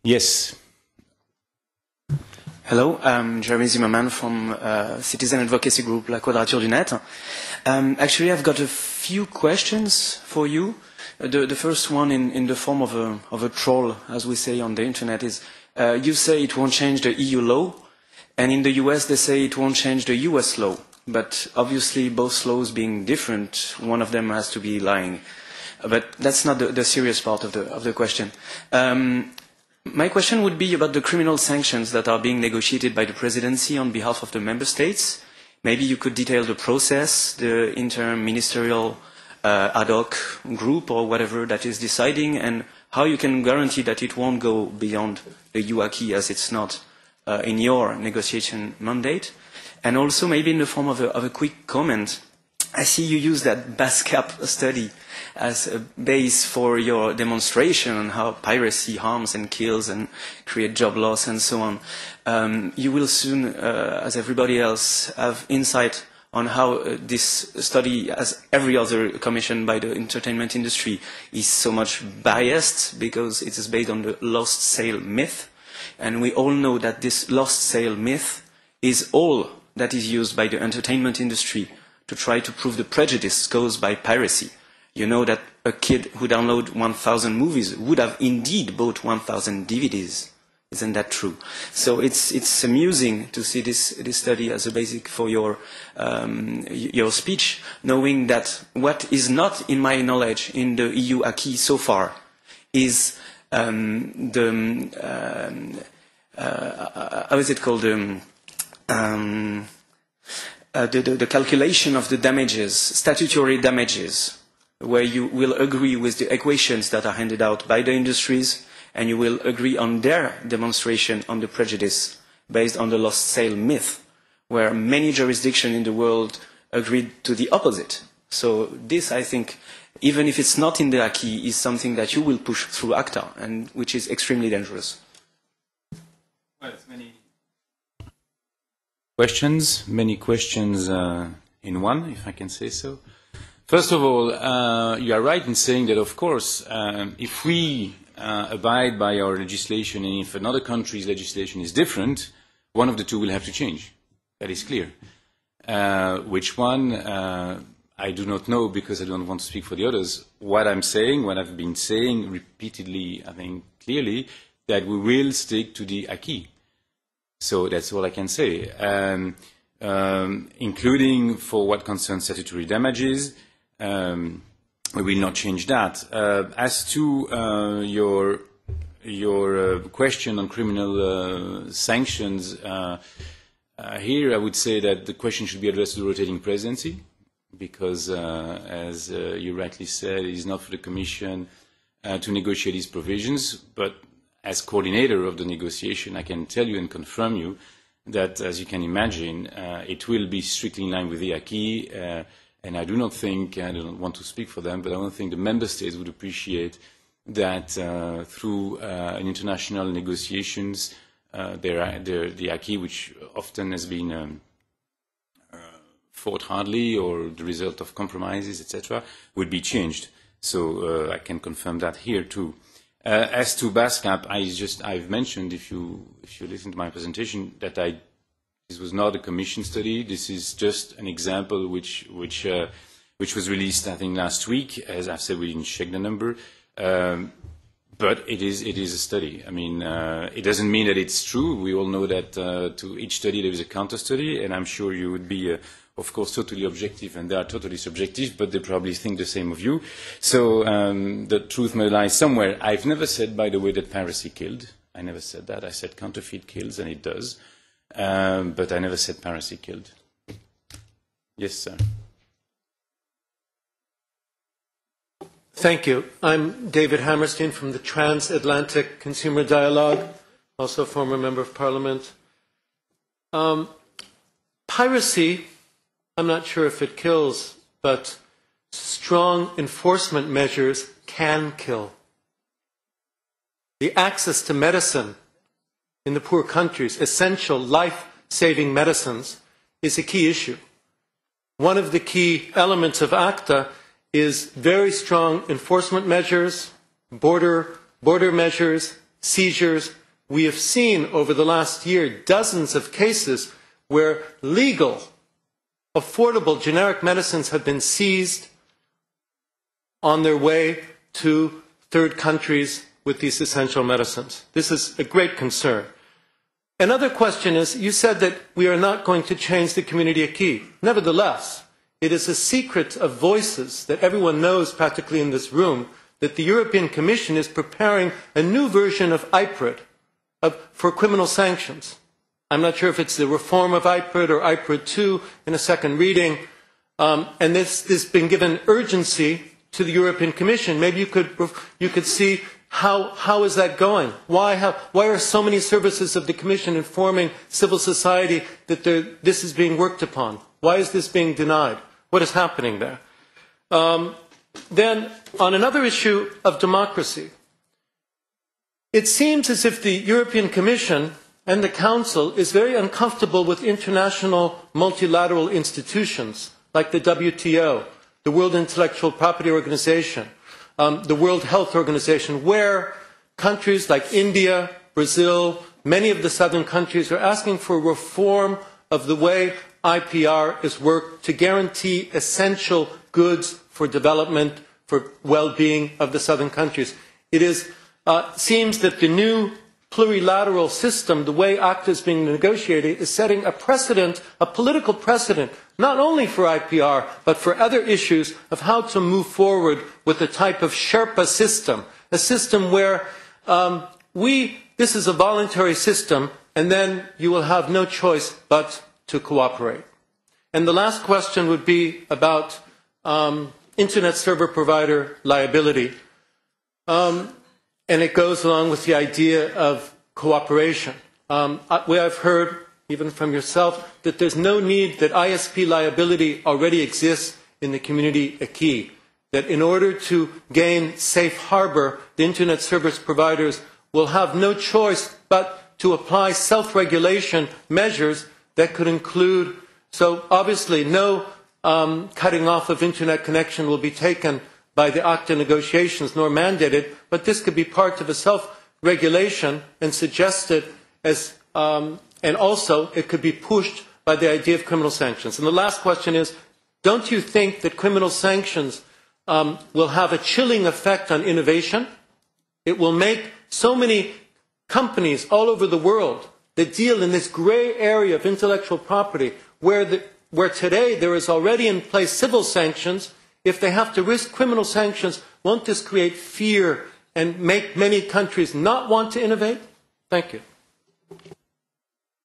Yes. Hello, I'm Jeremy Zimmerman from citizen advocacy group La Quadrature du Net. Actually, I've got a few questions for you. The first one in the form of a troll, as we say on the internet, is you say it won't change the EU law, and in the US they say it won't change the US law. But obviously, both laws being different, one of them has to be lying. But that's not the serious part of the question. My question would be about the criminal sanctions that are being negotiated by the presidency on behalf of the member states. Maybe you could detail the process, the interministerial ad hoc group or whatever that is deciding, and how you can guarantee that it won't go beyond the EU acquis as it's not in your negotiation mandate. And also maybe in the form of a quick comment. I see you use that BASCAP study as a base for your demonstration on how piracy harms and kills and create job loss and so on. You will soon, as everybody else, have insight on how this study, as every other commission by the entertainment industry, is so much biased because it is based on the lost sale myth. And we all know that this lost sale myth is all that is used by the entertainment industry to try to prove the prejudice caused by piracy. You know that a kid who downloads 1,000 movies would have indeed bought 1,000 DVDs. Isn't that true? So it's amusing to see this study as a basic for your speech, knowing that what is not in my knowledge in the EU acquis so far is how is it called? The calculation of the damages, statutory damages, where you will agree with the equations that are handed out by the industries, and you will agree on their demonstration on the prejudice based on the lost sale myth, where many jurisdictions in the world agreed to the opposite. So this, I think, even if it's not in the acquis, is something that you will push through ACTA, and which is extremely dangerous. Well, it's many questions in one, if I can say so. First of all, you are right in saying that, of course, if we abide by our legislation and if another country's legislation is different, one of the two will have to change. That is clear. Which one, I do not know because I don't want to speak for the others. What I'm saying, what I've been saying repeatedly, I think clearly, that we will stick to the acquis. So that's all I can say, including for what concerns statutory damages. We will not change that. As to your question on criminal sanctions, here I would say that the question should be addressed to the rotating presidency, because, as you rightly said, it is not for the Commission to negotiate these provisions, but as coordinator of the negotiation, I can tell you and confirm you that, as you can imagine, it will be strictly in line with the acquis, and I do not think, I don't want to speak for them, but I don't think the member states would appreciate that through an international negotiations, the acquis, which often has been fought hardly or the result of compromises, etc., would be changed. So I can confirm that here too. As to BASCAP, I've mentioned, if you listen to my presentation, that this was not a commission study. This is just an example which was released, I think, last week. As I've said, we didn't check the number, but it is a study. I mean, it doesn't mean that it's true. We all know that to each study there is a counter study, and I'm sure you would be. Of course, totally objective, and they are totally subjective, but they probably think the same of you. So the truth may lie somewhere. I've never said, by the way, that piracy killed. I never said that. I said counterfeit kills, and it does. But I never said piracy killed. Yes, sir. Thank you. I'm David Hammerstein from the Transatlantic Consumer Dialogue, also a former member of Parliament. Piracy, I'm not sure if it kills, but strong enforcement measures can kill. The access to medicine in the poor countries, essential life-saving medicines, is a key issue. One of the key elements of ACTA is very strong enforcement measures, border measures, seizures. We have seen over the last year dozens of cases where legal, affordable generic medicines have been seized on their way to third countries with these essential medicines. This is a great concern. Another question is, you said that we are not going to change the community acquis. Nevertheless, it is a secret of voices that everyone knows practically in this room that the European Commission is preparing a new version of IPRID for criminal sanctions. I'm not sure if it's the reform of IPRID or IPRID 2 in a second reading. And this has been given urgency to the European Commission. Maybe you could see how is that going? Why are so many services of the Commission informing civil society that this is being worked upon? Why is this being denied? What is happening there? Then, on another issue of democracy, it seems as if the European Commission and the Council is very uncomfortable with international multilateral institutions like the WTO, the World Intellectual Property Organization, the World Health Organization, where countries like India, Brazil, many of the southern countries are asking for reform of the way IPR is worked to guarantee essential goods for development, for well-being of the southern countries. It seems that the new plurilateral system, the way ACTA is being negotiated, is setting a precedent, a political precedent, not only for IPR, but for other issues of how to move forward with a type of Sherpa system, a system where this is a voluntary system, and then you will have no choice but to cooperate. And the last question would be about Internet server provider liability. And it goes along with the idea of cooperation. We have heard, even from yourself, that there's no need, that ISP liability already exists in the community acquis. That in order to gain safe harbor, the Internet service providers will have no choice but to apply self-regulation measures that could include, so obviously no cutting off of Internet connection will be taken by the ACTA negotiations, nor mandated, but this could be part of a self-regulation and suggested as, and also it could be pushed by the idea of criminal sanctions. And the last question is, don't you think that criminal sanctions will have a chilling effect on innovation? It will make so many companies all over the world that deal in this gray area of intellectual property, where today there is already in place civil sanctions. If they have to risk criminal sanctions, won't this create fear and make many countries not want to innovate? Thank you.